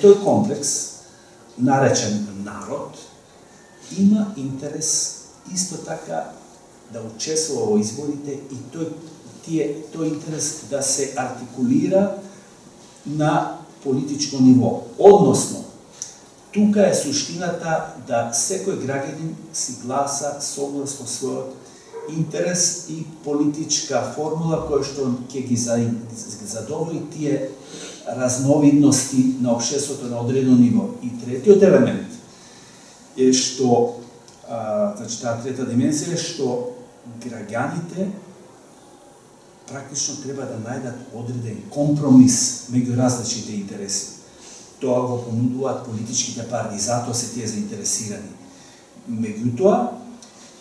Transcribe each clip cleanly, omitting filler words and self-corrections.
Тој комплекс, наречен народ, има интерес исто така да учествува во изборите и тој интерес да се артикулира на политичко ниво. Односно, тука е суштината да секој граѓанин си гласа согласно својот интерес и политичка формула која што ќе ги задоволи тие разновидности на општеството на одредено ниво. И третиот елемент е што, значи таа трета димензија е што граѓаните практично треба да најдат одреден компромис меѓу различните интереси. Тоа го понудуваат политичките партии, затоа се тие заинтересирани. Меѓутоа,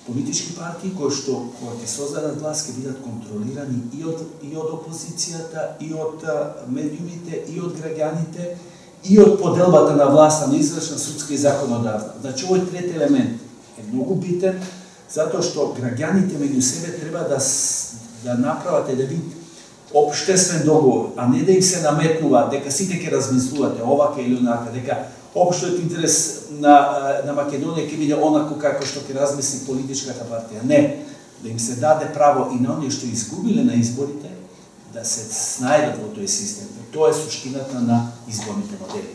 политички партии кои што ќе создадат власт ќе бидат контролирани и од опозицијата, и од медиумите, и од граѓаните, и од поделбата на власта на извршна, судска и законодавна. Значи, овој трети елемент е многу битен, затоа што граѓаните меѓу себе треба да направат еден општествен договор, а не да им се наметнува дека сите ќе размислувате овака или онака, дека општиот интерес на Македонија ќе биде онако како што ќе размисли политичката партија. Не, да им се даде право и на оние што изгубиле на изборите да се снајдат во тој систем. Тоа е суштината на изборните модели.